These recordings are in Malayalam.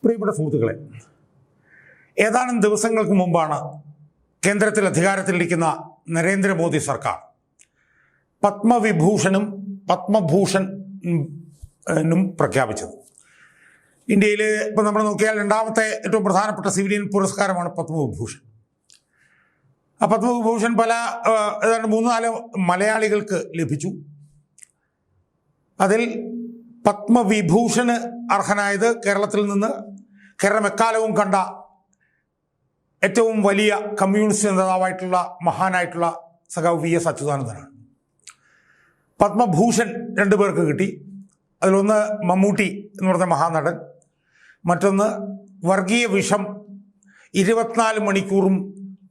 പ്രിയപ്പെട്ട സുഹൃത്തുക്കളെ, ഏതാനും ദിവസങ്ങൾക്ക് മുമ്പാണ് കേന്ദ്രത്തിൽ അധികാരത്തിലിരിക്കുന്ന നരേന്ദ്രമോദി സർക്കാർ പത്മവിഭൂഷണും പത്മഭൂഷണും പ്രഖ്യാപിച്ചത്. ഇന്ത്യയിൽ ഇപ്പം നമ്മൾ നോക്കിയാൽ രണ്ടാമത്തെ ഏറ്റവും പ്രധാനപ്പെട്ട സിവിലിയൻ പുരസ്കാരമാണ് പത്മവിഭൂഷൺ. ആ പത്മവിഭൂഷൺ ഏതാണ്ട് 3-4 മലയാളികൾക്ക് ലഭിച്ചു. അതിൽ പത്മവിഭൂഷണ് അർഹനായത് കേരളം എക്കാലവും കണ്ട ഏറ്റവും വലിയ കമ്മ്യൂണിസ്റ്റ് നേതാവായിട്ടുള്ള മഹാനായിട്ടുള്ള സഖാവ് VS അച്യുതാനന്ദനാണ്. പത്മഭൂഷൺ 2 പേർക്ക് കിട്ടി. അതിലൊന്ന് മമ്മൂട്ടി എന്ന് പറഞ്ഞ മഹാനടൻ, മറ്റൊന്ന് വർഗീയ വിഷം 24 മണിക്കൂറും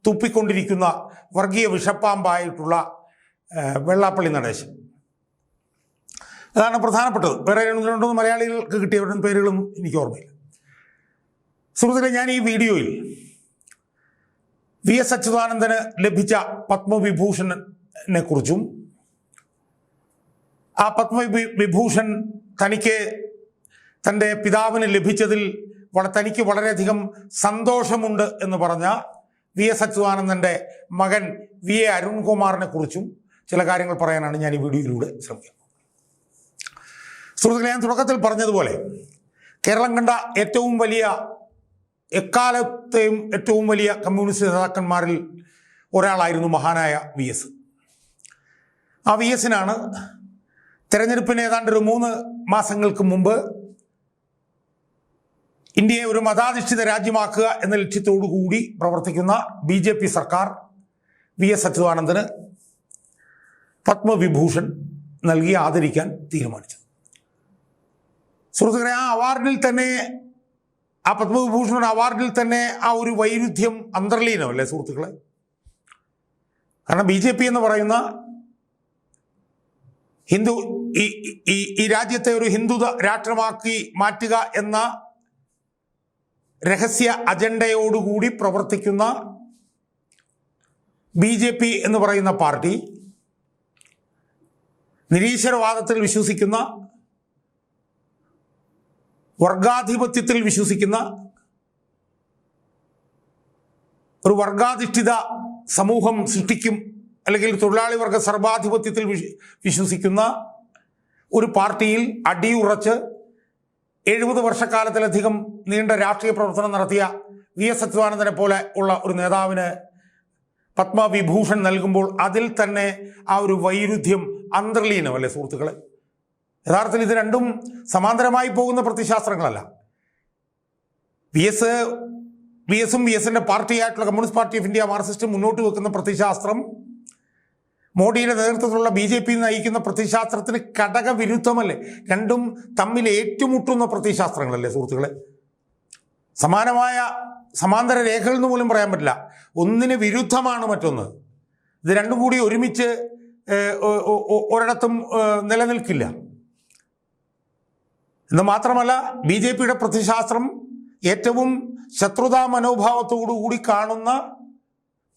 തുപ്പിക്കൊണ്ടിരിക്കുന്ന വർഗീയ വിഷപ്പാമ്പായിട്ടുള്ള വെള്ളാപ്പള്ളി നടേശൻ. അതാണ് പ്രധാനപ്പെട്ടത്. വേറെ 2 മലയാളികൾക്ക് കിട്ടിയവരുടെ പേരുകളും എനിക്ക് ഓർമ്മയില്ല. സുഹൃത്തുക്കളെ, ഞാൻ ഈ വീഡിയോയിൽ VS അച്യുതാനന്ദന് ലഭിച്ച പത്മവിഭൂഷണനെ കുറിച്ചും ആ പത്മവിഭൂഷൺ തൻ്റെ പിതാവിന് ലഭിച്ചതിൽ തനിക്ക് വളരെയധികം സന്തോഷമുണ്ട് എന്ന് പറഞ്ഞ VS അച്യുതാനന്ദൻ്റെ മകൻ VA അരുൺകുമാറിനെ കുറിച്ചും ചില കാര്യങ്ങൾ പറയാനാണ് ഞാൻ ഈ വീഡിയോയിലൂടെ ശ്രമിക്കുന്നത്. സുഹൃത്തുക്കളെ, ഞാൻ തുടക്കത്തിൽ പറഞ്ഞതുപോലെ കേരളം കണ്ട എക്കാലത്തെയും ഏറ്റവും വലിയ കമ്മ്യൂണിസ്റ്റ് നേതാക്കന്മാരിൽ ഒരാളായിരുന്നു മഹാനായ VS. ആ VSനാണ് തെരഞ്ഞെടുപ്പിന് ഏതാണ്ട് 3 മാസങ്ങൾക്ക് മുമ്പ് ഇന്ത്യയെ ഒരു മതാധിഷ്ഠിത രാജ്യമാക്കുക എന്ന ലക്ഷ്യത്തോടു കൂടി പ്രവർത്തിക്കുന്ന BJP സർക്കാർ VS അച്യുതാനന്ദന് പത്മവിഭൂഷൺ നൽകി ആദരിക്കാൻ തീരുമാനിച്ചു. സുഹൃത്തുക്കളെ, ആ പത്മവിഭൂഷൺ അവാർഡിൽ തന്നെ ആ ഒരു വൈരുദ്ധ്യം അന്തർലീനമല്ലേ സുഹൃത്തുക്കളെ? കാരണം BJP എന്ന് പറയുന്ന ഈ രാജ്യത്തെ ഒരു ഹിന്ദു രാഷ്ട്രമാക്കി മാറ്റുക എന്ന രഹസ്യ അജണ്ടയോടുകൂടി പ്രവർത്തിക്കുന്ന BJP എന്ന് പറയുന്ന പാർട്ടി നിരീശ്വരവാദത്തിൽ വിശ്വസിക്കുന്ന, വർഗാധിപത്യത്തിൽ വിശ്വസിക്കുന്ന ഒരു വർഗാധിഷ്ഠിത സമൂഹം സൃഷ്ടിക്കും, അല്ലെങ്കിൽ തൊഴിലാളി വർഗ സർവാധിപത്യത്തിൽ വിശ്വസിക്കുന്ന ഒരു പാർട്ടിയിൽ അടിയുറച്ച് 70 വർഷക്കാലത്തിലധികം നീണ്ട രാഷ്ട്രീയ പ്രവർത്തനം നടത്തിയ VS അച്യുതാനന്ദനെ പോലെ ഉള്ള ഒരു നേതാവിന് പത്മവിഭൂഷൺ നൽകുമ്പോൾ അതിൽ തന്നെ ആ ഒരു വൈരുദ്ധ്യം അന്തർലീനമല്ലേ സുഹൃത്തുക്കളെ? യഥാർത്ഥത്തിൽ ഇത് രണ്ടും സമാന്തരമായി പോകുന്ന പ്രത്യയശാസ്ത്രങ്ങളല്ല. VSും VSന്റെ പാർട്ടിയായിട്ടുള്ള Communist Party of India Marxist മുന്നോട്ട് വെക്കുന്ന പ്രത്യയശാസ്ത്രം മോഡിയുടെ നേതൃത്വത്തിലുള്ള BJP നയിക്കുന്ന പ്രത്യയശാസ്ത്രത്തിന് ഘടകവിരുദ്ധമല്ലേ? രണ്ടും തമ്മിൽ ഏറ്റുമുട്ടുന്ന പ്രത്യയശാസ്ത്രങ്ങളല്ലേ സുഹൃത്തുക്കളെ? സമാന്തര രേഖകൾ എന്ന് പോലും പറയാൻ പറ്റില്ല. ഒന്നിന് വിരുദ്ധമാണ് മറ്റൊന്ന്. ഇത് രണ്ടും കൂടി ഒരുമിച്ച് ഒരിടത്തും നിലനിൽക്കില്ല. എന്ന് മാത്രമല്ല, BJPയുടെ പ്രത്യയശാസ്ത്രം ഏറ്റവും ശത്രുതാ മനോഭാവത്തോടു കൂടി കാണുന്ന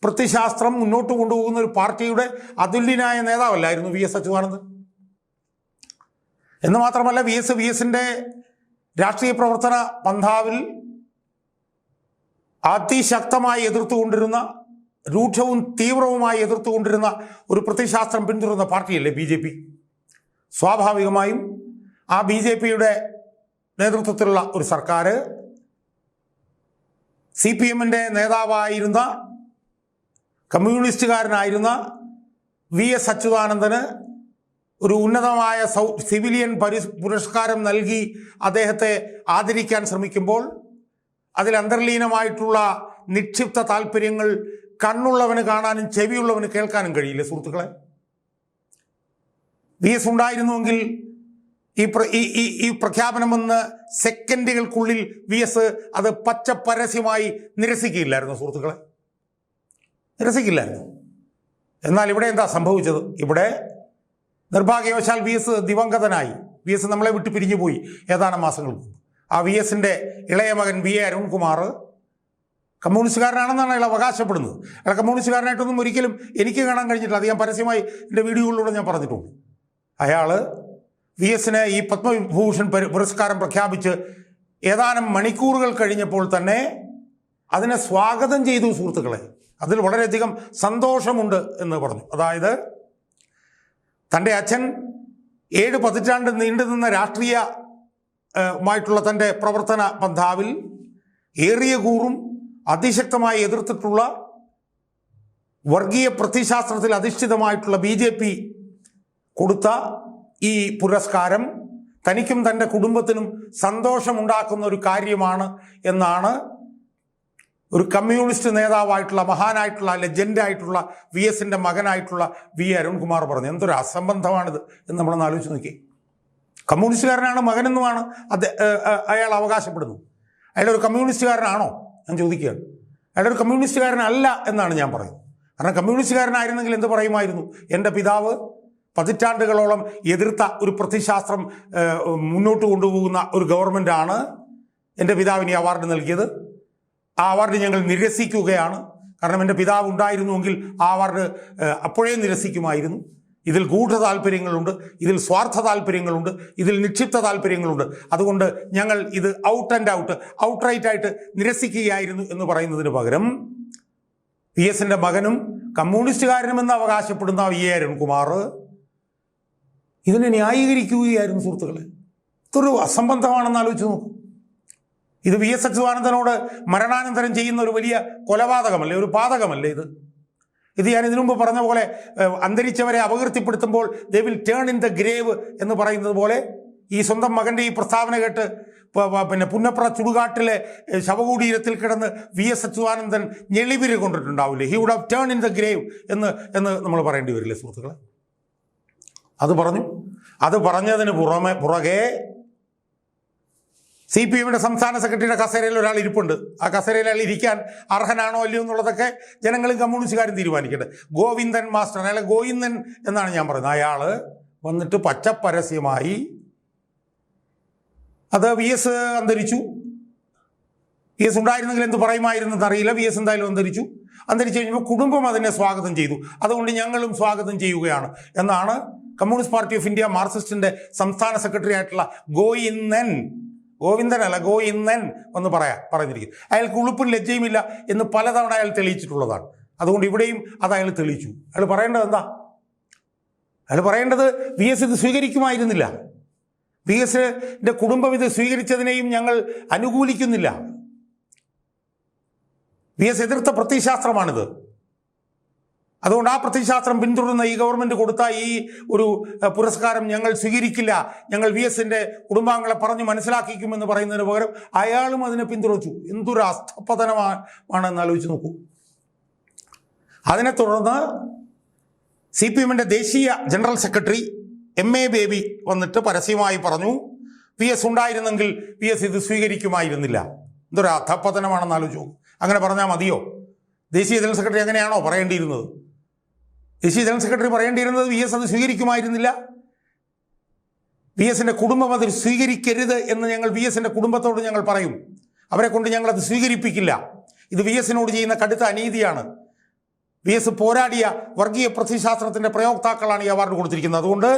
പ്രത്യയശാസ്ത്രം മുന്നോട്ട് കൊണ്ടുപോകുന്ന ഒരു പാർട്ടിയുടെ അതുല്യനായ നേതാവല്ലായിരുന്നു VS അച്യുതാനന്ദൻ. എന്ന് മാത്രമല്ല, VSന്റെ രാഷ്ട്രീയ പ്രവർത്തന പന്ഥാവിൽ അതിശക്തമായി എതിർത്തുകൊണ്ടിരുന്ന, രൂക്ഷവും തീവ്രവുമായി എതിർത്തുകൊണ്ടിരുന്ന ഒരു പ്രത്യയശാസ്ത്രം പിന്തുടരുന്ന പാർട്ടിയല്ലേ BJP. സ്വാഭാവികമായും ആ BJPയുടെ നേതൃത്വത്തിലുള്ള ഒരു സർക്കാർ CPMന്റെ നേതാവായിരുന്ന, കമ്മ്യൂണിസ്റ്റുകാരനായിരുന്ന VS അച്യുതാനന്ദന് ഒരു ഉന്നതമായ സിവിലിയൻ പുരസ്കാരം നൽകി അദ്ദേഹത്തെ ആദരിക്കാൻ ശ്രമിക്കുമ്പോൾ അതിൽ അന്തർലീനമായിട്ടുള്ള നിക്ഷിപ്ത താല്പര്യങ്ങൾ കണ്ണുള്ളവന് കാണാനും ചെവിയുള്ളവന് കേൾക്കാനും കഴിയില്ല സുഹൃത്തുക്കളെ. VS ഉണ്ടായിരുന്നുവെങ്കിൽ ഈ പ്രഖ്യാപനമെന്ന് സെക്കൻഡുകൾക്കുള്ളിൽ VS അത് പരസ്യമായി നിരസിക്കില്ലായിരുന്നു സുഹൃത്തുക്കളെ, നിരസിക്കില്ലായിരുന്നു. എന്നാൽ ഇവിടെ എന്താ സംഭവിച്ചത്? ഇവിടെ നിർഭാഗ്യവശാൽ VS ദിവംഗതനായി. VS നമ്മളെ വിട്ട് പിരിഞ്ഞു പോയി ഏതാനും മാസങ്ങൾക്ക് മുമ്പ്. ആ VSന്റെ ഇളയ മകൻ VA അരുൺകുമാർ കമ്മ്യൂണിസ്റ്റുകാരനാണെന്നാണ് അയാൾ അവകാശപ്പെടുന്നത്. അയാൾ കമ്മ്യൂണിസ്റ്റുകാരനായിട്ടൊന്നും ഒരിക്കലും എനിക്ക് കാണാൻ കഴിഞ്ഞിട്ടില്ല. അത് ഞാൻ പരസ്യമായി എൻ്റെ വീഡിയോകളിലൂടെ ഞാൻ പറഞ്ഞിട്ടുണ്ട്. അയാൾ VSന് ഈ പത്മവിഭൂഷൺ പുരസ്കാരം പ്രഖ്യാപിച്ച് ഏതാനും മണിക്കൂറുകൾ കഴിഞ്ഞപ്പോൾ തന്നെ അതിനെ സ്വാഗതം ചെയ്തു സുഹൃത്തുക്കളെ. അതിൽ വളരെയധികം സന്തോഷമുണ്ട് എന്ന് പറഞ്ഞു. അതായത് തൻ്റെ അച്ഛൻ 7 പതിറ്റാണ്ട് നീണ്ടുനിന്ന രാഷ്ട്രീയമായിട്ടുള്ള തൻ്റെ പ്രവർത്തന പന്ഥാവിൽ ഏറിയ കൂറും അതിശക്തമായി എതിർത്തിട്ടുള്ള വർഗീയ പ്രത്യയശാസ്ത്രത്തിൽ അധിഷ്ഠിതമായിട്ടുള്ള BJP കൊടുത്ത ഈ പുരസ്കാരം തനിക്കും തൻ്റെ കുടുംബത്തിനും സന്തോഷമുണ്ടാക്കുന്ന ഒരു കാര്യമാണ് എന്നാണ് ഒരു കമ്മ്യൂണിസ്റ്റ് നേതാവായിട്ടുള്ള മഹാനായിട്ടുള്ള ലെജൻഡായിട്ടുള്ള VSന്റെ മകനായിട്ടുള്ള V അരുൺകുമാർ പറഞ്ഞു. എന്തൊരു അസംബന്ധമാണിത് എന്ന് നമ്മളൊന്ന് ആലോചിച്ച് നോക്കി. കമ്മ്യൂണിസ്റ്റുകാരനാണ് മകനെന്നുമാണ് അയാൾ അവകാശപ്പെടുന്നു. അയാളൊരു കമ്മ്യൂണിസ്റ്റുകാരനാണോ ഞാൻ ചോദിക്കുകയാണ്. അയാളൊരു കമ്മ്യൂണിസ്റ്റുകാരനല്ല എന്നാണ് ഞാൻ പറയുന്നത്. കാരണം കമ്മ്യൂണിസ്റ്റുകാരനായിരുന്നെങ്കിൽ എന്ത് പറയുമായിരുന്നു? എൻ്റെ പിതാവ് പതിറ്റാണ്ടുകളോളം എതിർത്ത ഒരു പ്രത്യയശാസ്ത്രം മുന്നോട്ട് കൊണ്ടുപോകുന്ന ഒരു ഗവൺമെൻറ്റാണ് എൻ്റെ പിതാവിന് ഈ അവാർഡ് നൽകിയത്. ആ അവാർഡ് ഞങ്ങൾ നിരസിക്കുകയാണ്. കാരണം എൻ്റെ പിതാവ് ഉണ്ടായിരുന്നുവെങ്കിൽ ആ അവാർഡ് അപ്പോഴേ നിരസിക്കുമായിരുന്നു. ഇതിൽ ഗൂഢ താല്പര്യങ്ങളുണ്ട്, ഇതിൽ സ്വാർത്ഥ താല്പര്യങ്ങളുണ്ട്, ഇതിൽ നിക്ഷിപ്ത താല്പര്യങ്ങളുണ്ട്. അതുകൊണ്ട് ഞങ്ങൾ ഇത് ഔട്ട്റൈറ്റായിട്ട് നിരസിക്കുകയായിരുന്നു എന്ന് പറയുന്നതിന് പകരം VSന്റെ മകനും കമ്മ്യൂണിസ്റ്റുകാരനുമെന്ന് അവകാശപ്പെടുന്ന V അരുൺകുമാർ ഇതിനെ ന്യായീകരിക്കുകയായിരുന്നു സുഹൃത്തുക്കളെ. ഇതൊരു അസംബന്ധമാണെന്ന് ആലോചിച്ച് നോക്കും. ഇത് VS അച്യുതാനന്ദനോട് മരണാനന്തരം ചെയ്യുന്ന ഒരു വലിയ കൊലപാതകമല്ലേ, ഒരു പാതകമല്ലേ ഇത് ഞാൻ ഇതിനു മുമ്പ് പറഞ്ഞ പോലെ അന്തരിച്ചവരെ അപകീർത്തിപ്പെടുത്തുമ്പോൾ they will turn in the grave എന്ന് പറയുന്നത് പോലെ ഈ സ്വന്തം മകൻ്റെ ഈ പ്രസ്താവന കേട്ട് പിന്നെ പുന്നപ്ര ചുടുകാട്ടിലെ ശവകുടീരത്തിൽ കിടന്ന് VS അച്യുതാനന്ദൻ ഞെളിപിരി കൊണ്ടിട്ടുണ്ടാവില്ലേ? He would have turn in the grave എന്ന് നമ്മൾ പറയേണ്ടി വരില്ലേ സുഹൃത്തുക്കളെ? അത് പറഞ്ഞു. അത് പറഞ്ഞതിന് പുറകെ CPMയുടെ സംസ്ഥാന സെക്രട്ടറിയുടെ കസേരയിൽ ഒരാൾ ഇരിപ്പുണ്ട്. ആ കസേരയിൽ അയാൾ ഇരിക്കാൻ അർഹനാണോ അല്ലയോ എന്നുള്ളതൊക്കെ ജനങ്ങളും കമ്മ്യൂണിസ്റ്റുകാരും തീരുമാനിക്കട്ടെ. ഗോവിന്ദൻ മാസ്റ്റർ, അയാളെ ഗോവിന്ദൻ എന്നാണ് ഞാൻ പറയുന്നത്. അയാൾ വന്നിട്ട് പച്ചപ്പരസ്യമായി അത് VS അന്തരിച്ചു, VS ഉണ്ടായിരുന്നെങ്കിൽ എന്ത് പറയുമായിരുന്നെന്ന് അറിയില്ല. VS എന്തായാലും അന്തരിച്ചു കഴിഞ്ഞപ്പോൾ കുടുംബം അതിനെ സ്വാഗതം ചെയ്തു. അതുകൊണ്ട് ഞങ്ങളും സ്വാഗതം ചെയ്യുകയാണ് എന്നാണ് കമ്മ്യൂണിസ്റ്റ് പാർട്ടി ഓഫ് ഇന്ത്യ മാർക്സിസ്റ്റിന്റെ സംസ്ഥാന സെക്രട്ടറി ആയിട്ടുള്ള ഗോവിന്ദനല്ല ഗോയിന്ദൻ എന്ന് പറഞ്ഞിരിക്കും. അയാൾക്ക് ഉളുപ്പും ലജ്ജയുമില്ല എന്ന് പലതവണ അയാൾ തെളിയിച്ചിട്ടുള്ളതാണ്. അതുകൊണ്ട് ഇവിടെയും അത് അയാൾ തെളിയിച്ചു. അയാൾ പറയേണ്ടത് എന്താ? അയാൾ പറയേണ്ടത് VS ഇത് സ്വീകരിക്കുമായിരുന്നില്ല, VSന്റെ കുടുംബം ഇത് സ്വീകരിച്ചതിനെയും ഞങ്ങൾ അനുകൂലിക്കുന്നില്ല, VS എതിർത്ത പ്രത്യയശാസ്ത്രമാണിത്, അതുകൊണ്ട് ആ പ്രത്യയശാസ്ത്രം പിന്തുടരുന്ന ഈ ഗവൺമെന്റ് കൊടുത്ത ഈ ഒരു പുരസ്കാരം ഞങ്ങൾ സ്വീകരിക്കില്ല, ഞങ്ങൾ VSന്റെ കുടുംബാംഗങ്ങളെ പറഞ്ഞ് മനസ്സിലാക്കിക്കുമെന്ന് പറയുന്നതിന് പകരം അയാളും അതിനെ പിന്തുണച്ചു. എന്തൊരു അസ്ഥപതനമാണെന്ന് ആലോചിച്ച് നോക്കൂ. അതിനെ തുടർന്ന് CPMന്റെ ദേശീയ ജനറൽ സെക്രട്ടറി MA ബേബി വന്നിട്ട് പരസ്യമായി പറഞ്ഞു VS ഉണ്ടായിരുന്നെങ്കിൽ VS ഇത് സ്വീകരിക്കുമായിരുന്നില്ല. എന്തൊരു അധപതനമാണെന്ന് ആലോചിച്ചു. അങ്ങനെ പറഞ്ഞാൽ മതിയോ? ദേശീയ ജനറൽ സെക്രട്ടറി അങ്ങനെയാണോ പറയേണ്ടിയിരുന്നത്? ദേശീയ ജനറൽ സെക്രട്ടറി പറയേണ്ടിയിരുന്നത് VS അത് സ്വീകരിക്കുമായിരുന്നില്ല, VSന്റെ കുടുംബം അത് സ്വീകരിക്കരുത് എന്ന് ഞങ്ങൾ VSന്റെ കുടുംബത്തോട് ഞങ്ങൾ പറയും. അവരെ കൊണ്ട് ഞങ്ങളത് സ്വീകരിപ്പിക്കില്ല. ഇത് VSനോട് ചെയ്യുന്ന കടുത്ത അനീതിയാണ്. VS പോരാടിയ വർഗീയ പ്രത്യയശാസ്ത്രത്തിന്റെ പ്രയോക്താക്കളാണ് ഈ അവാർഡ് കൊടുത്തിരിക്കുന്നത്. അതുകൊണ്ട്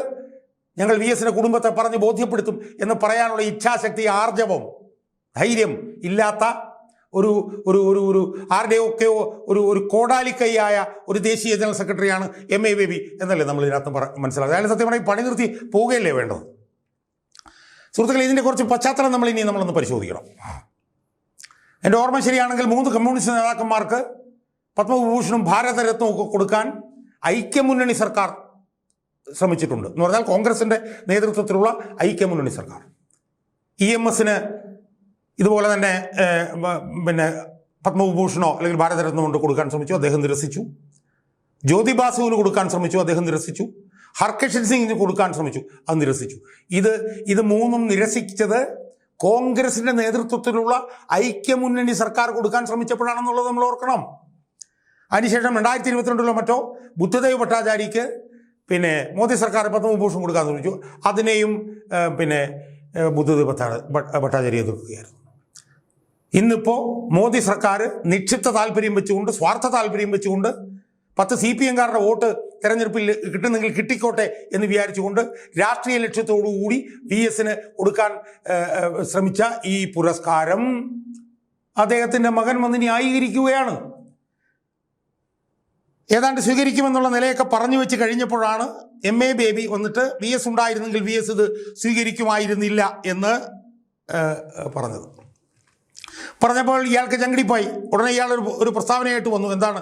ഞങ്ങൾ VSന്റെ കുടുംബത്തെ പറഞ്ഞ് ബോധ്യപ്പെടുത്തും എന്ന് പറയാനുള്ള ഇച്ഛാശക്തി, ആർജവം, ധൈര്യം ഇല്ലാത്ത ഒരു ഒരു ഒരു ഒരു ആരുടെയൊക്കെയോ ഒരു കോടാലിക്കൈയായ ഒരു ദേശീയ ജനറൽ സെക്രട്ടറിയാണ് MA ബേബി എന്നല്ലേ നമ്മൾ ഇതിനകത്ത് മനസ്സിലാക്കുക. അയാൾ സത്യം പറഞ്ഞാൽ പണി നിർത്തി പോവുകയല്ലേ വേണ്ടത്? സുഹൃത്തുക്കളെ, ഇതിൻ്റെ കുറച്ച് പശ്ചാത്തലം നമ്മളൊന്ന് പരിശോധിക്കണം. എൻ്റെ ഓർമ്മ ശരിയാണെങ്കിൽ 3 കമ്മ്യൂണിസ്റ്റ് നേതാക്കന്മാർക്ക് പത്മവിഭൂഷണും ഭാരതരത്നവും ഒക്കെ കൊടുക്കാൻ ഐക്യമുന്നണി സർക്കാർ ശ്രമിച്ചിട്ടുണ്ട്. എന്ന് പറഞ്ഞാൽ കോൺഗ്രസിൻ്റെ നേതൃത്വത്തിലുള്ള ഐക്യമുന്നണി സർക്കാർ. EMSന് ഇതുപോലെ തന്നെ പിന്നെ പത്മവിഭൂഷണോ അല്ലെങ്കിൽ ഭാരതരത്നമോ കൊണ്ട് കൊടുക്കാൻ ശ്രമിച്ചു, അദ്ദേഹം നിരസിച്ചു. ജ്യോതി ബാസുവിന് കൊടുക്കാൻ ശ്രമിച്ചു, അദ്ദേഹം നിരസിച്ചു. ഹർകിഷൻ സിംഗിന് കൊടുക്കാൻ ശ്രമിച്ചു, അത് നിരസിച്ചു. ഇത് മൂന്നും നിരസിച്ചത് കോൺഗ്രസിന്റെ നേതൃത്വത്തിലുള്ള ഐക്യമുന്നണി സർക്കാർ കൊടുക്കാൻ ശ്രമിച്ചപ്പോഴാണെന്നുള്ളത് നമ്മൾ ഓർക്കണം. അതിനുശേഷം 2022 മറ്റോ ബുദ്ധദേവ് ഭട്ടാചാര്യക്ക് പിന്നെ മോദി സർക്കാർ പത്മവിഭൂഷൺ കൊടുക്കാൻ ശ്രമിച്ചു. അതിനെയും പിന്നെ ബുദ്ധദേവ് ഭട്ടാചാര്യ എതിർക്കുകയായിരുന്നു. ഇന്നിപ്പോൾ മോദി സർക്കാർ നിക്ഷിപ്ത താല്പര്യം വെച്ചുകൊണ്ട്, സ്വാർത്ഥ താല്പര്യം വെച്ചുകൊണ്ട് 10 CPMകാരുടെ വോട്ട് തെരഞ്ഞെടുപ്പിൽ കിട്ടുന്നെങ്കിൽ കിട്ടിക്കോട്ടെ എന്ന് വിചാരിച്ചുകൊണ്ട് രാഷ്ട്രീയ ലക്ഷ്യത്തോടുകൂടി VS കൊടുക്കാൻ ശ്രമിച്ച ഈ പുരസ്കാരം അദ്ദേഹത്തിൻ്റെ മകൻ വന്ന് ന്യായീകരിക്കുകയാണ്. ഏതാണ്ട് സ്വീകരിക്കുമെന്നുള്ള നിലയൊക്കെ പറഞ്ഞു വെച്ച് കഴിഞ്ഞപ്പോഴാണ് MA ബേബി വന്നിട്ട് VS ഉണ്ടായിരുന്നെങ്കിൽ VS ഇത് സ്വീകരിക്കുമായിരുന്നില്ല എന്ന് പറഞ്ഞപ്പോൾ ഇയാൾക്ക് ചങ്കിടിപ്പായി. ഉടനെ ഇയാൾ ഒരു പ്രസ്താവനയായിട്ട് വന്നു. എന്താണ്?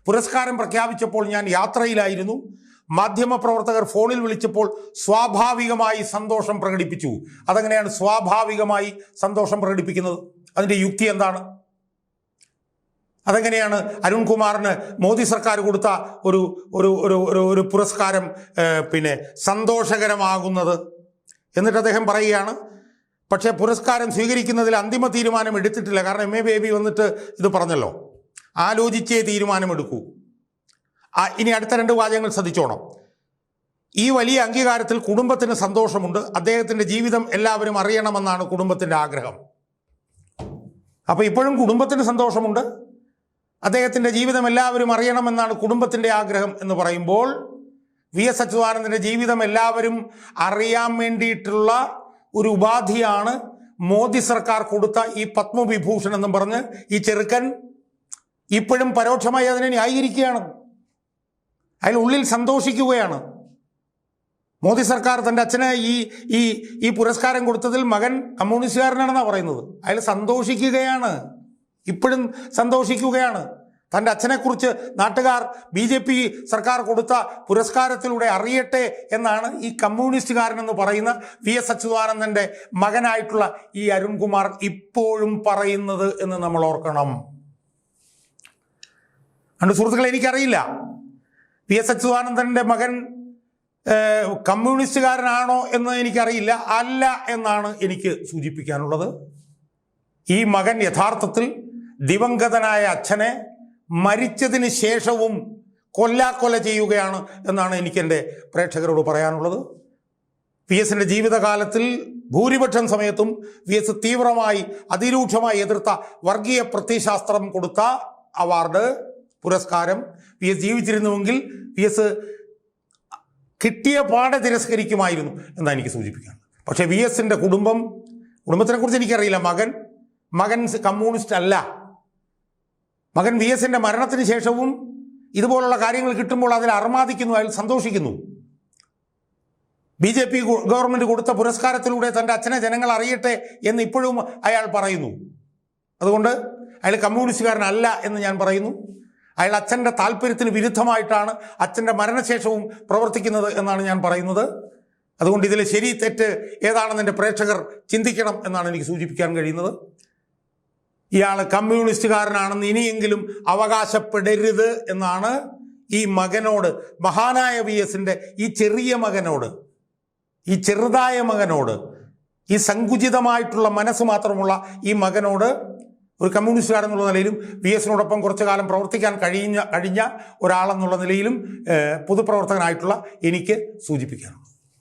പുരസ്കാരം പ്രഖ്യാപിച്ചപ്പോൾ ഞാൻ യാത്രയിലായിരുന്നു. മാധ്യമപ്രവർത്തകർ ഫോണിൽ വിളിച്ചപ്പോൾ സ്വാഭാവികമായി സന്തോഷം പ്രകടിപ്പിച്ചു. അതെങ്ങനെയാണ് സ്വാഭാവികമായി സന്തോഷം പ്രകടിപ്പിക്കുന്നത്? അതിൻ്റെ യുക്തി എന്താണ്? അതെങ്ങനെയാണ് അരുൺകുമാറിന് മോദി സർക്കാർ കൊടുത്ത ഒരു ഒരു ഒരു ഒരു പുരസ്കാരം സന്തോഷകരമാകുന്നത്? എന്നിട്ട് അദ്ദേഹം പറയുകയാണ്, പക്ഷേ പുരസ്കാരം സ്വീകരിക്കുന്നതിൽ അന്തിമ തീരുമാനം എടുത്തിട്ടില്ല. കാരണം MA ബേബി വന്നിട്ട് ഇത് പറഞ്ഞല്ലോ, ആലോചിച്ചേ തീരുമാനമെടുക്കൂ. ഇനി അടുത്ത 2 വാചകങ്ങൾ ശ്രദ്ധിച്ചോണം. ഈ വലിയ അംഗീകാരത്തിൽ കുടുംബത്തിന് സന്തോഷമുണ്ട്. അദ്ദേഹത്തിൻ്റെ ജീവിതം എല്ലാവരും അറിയണമെന്നാണ് കുടുംബത്തിൻ്റെ ആഗ്രഹം. അപ്പോൾ ഇപ്പോഴും കുടുംബത്തിന് സന്തോഷമുണ്ട്, അദ്ദേഹത്തിൻ്റെ ജീവിതം എല്ലാവരും അറിയണമെന്നാണ് കുടുംബത്തിൻ്റെ ആഗ്രഹം എന്ന് പറയുമ്പോൾ VS അച്യുതാനന്ദൻ്റെ ജീവിതം എല്ലാവരും അറിയാൻ വേണ്ടിയിട്ടുള്ള ഒരു ഉപാധിയാണ് മോദി സർക്കാർ കൊടുത്ത ഈ പത്മവിഭൂഷൺ എന്നും പറഞ്ഞ് ഈ ചെറുക്കൻ ഇപ്പോഴും പരോക്ഷമായി അതിനെ ന്യായീകരിക്കുകയാണ്. അതിനുള്ളിൽ സന്തോഷിക്കുകയാണ്. മോദി സർക്കാർ തൻ്റെ അച്ഛന് ഈ പുരസ്കാരം കൊടുത്തതിൽ മകൻ കമ്മ്യൂണിസ്റ്റുകാരനാണെന്നാണ് പറയുന്നത്. അയാൾ സന്തോഷിക്കുകയാണ്, ഇപ്പോഴും സന്തോഷിക്കുകയാണ്. തൻ്റെ അച്ഛനെക്കുറിച്ച് നാട്ടുകാർ BJP സർക്കാർ കൊടുത്ത പുരസ്കാരത്തിലൂടെ അറിയട്ടെ എന്നാണ് ഈ കമ്മ്യൂണിസ്റ്റുകാരനെന്ന് പറയുന്ന VS അച്യുതാനന്ദൻ്റെ മകനായിട്ടുള്ള ഈ അരുൺകുമാർ ഇപ്പോഴും പറയുന്നത് എന്ന് നമ്മൾ ഓർക്കണം. അതുകൊണ്ട് സുഹൃത്തുക്കളെ, എനിക്കറിയില്ല VS അച്യുതാനന്ദൻ്റെ മകൻ കമ്മ്യൂണിസ്റ്റുകാരനാണോ എന്ന് എനിക്കറിയില്ല. അല്ല എന്നാണ് എനിക്ക് സൂചിപ്പിക്കാനുള്ളത്. ഈ മകൻ യഥാർത്ഥത്തിൽ ദിവംഗതനായ അച്ഛനെ മരിച്ചതിന് ശേഷവും കൊല്ലാക്കൊല ചെയ്യുകയാണ് എന്നാണ് എനിക്ക് എൻ്റെ പ്രേക്ഷകരോട് പറയാനുള്ളത്. VSൻ്റെ ജീവിതകാലത്തിൽ ഭൂരിപക്ഷം സമയത്തും VS തീവ്രമായി അതിരൂക്ഷമായി എതിർത്ത വർഗീയ പ്രത്യയശാസ്ത്രം കൊടുത്ത അവാർഡ് പുരസ്കാരം VS ജീവിച്ചിരുന്നുവെങ്കിൽ VS കിട്ടിയ പാടെ തിരസ്കരിക്കുമായിരുന്നു എന്നാണ് എനിക്ക് സൂചിപ്പിക്കാൻ. പക്ഷേ VSൻ്റെ കുടുംബത്തിനെ കുറിച്ച് എനിക്കറിയില്ല. മകൻ കമ്മ്യൂണിസ്റ്റ് അല്ല. മകൻ VSൻ്റെ മരണത്തിന് ശേഷവും ഇതുപോലുള്ള കാര്യങ്ങൾ കിട്ടുമ്പോൾ അതിൽ അർമാദിക്കുന്നു, അയാൾ സന്തോഷിക്കുന്നു. BJP ഗവൺമെൻറ് കൊടുത്ത പുരസ്കാരത്തിലൂടെ തൻ്റെ അച്ഛനെ ജനങ്ങൾ അറിയട്ടെ എന്ന് ഇപ്പോഴും അയാൾ പറയുന്നു. അതുകൊണ്ട് അയാൾ കമ്മ്യൂണിസ്റ്റുകാരനല്ല എന്ന് ഞാൻ പറയുന്നു. അയാൾ അച്ഛൻ്റെ താല്പര്യത്തിന് വിരുദ്ധമായിട്ടാണ് അച്ഛൻ്റെ മരണശേഷവും പ്രവർത്തിക്കുന്നത് എന്നാണ് ഞാൻ പറയുന്നത്. അതുകൊണ്ട് ഇതിൽ ശരി തെറ്റ് ഏതാണെന്ന് എൻ്റെ പ്രേക്ഷകർ ചിന്തിക്കണം എന്നാണ് എനിക്ക് സൂചിപ്പിക്കാൻ കഴിയുന്നത്. ഇയാൾ കമ്മ്യൂണിസ്റ്റുകാരനാണെന്ന് ഇനിയെങ്കിലും അവകാശപ്പെടരുത് എന്നാണ് ഈ മകനോട്, മഹാനായ VSൻ്റെ ഈ ചെറിയ മകനോട്, ഈ ചെറുതായ മകനോട്, ഈ സങ്കുചിതമായിട്ടുള്ള മനസ്സ് മാത്രമുള്ള ഈ മകനോട് ഒരു കമ്മ്യൂണിസ്റ്റുകാരെന്നുള്ള നിലയിലും VSനോടൊപ്പം കുറച്ചു കാലം പ്രവർത്തിക്കാൻ കഴിഞ്ഞ ഒരാളെന്നുള്ള നിലയിലും പൊതുപ്രവർത്തകനായിട്ടുള്ള എനിക്ക് സൂചിപ്പിക്കാനുള്ളത്.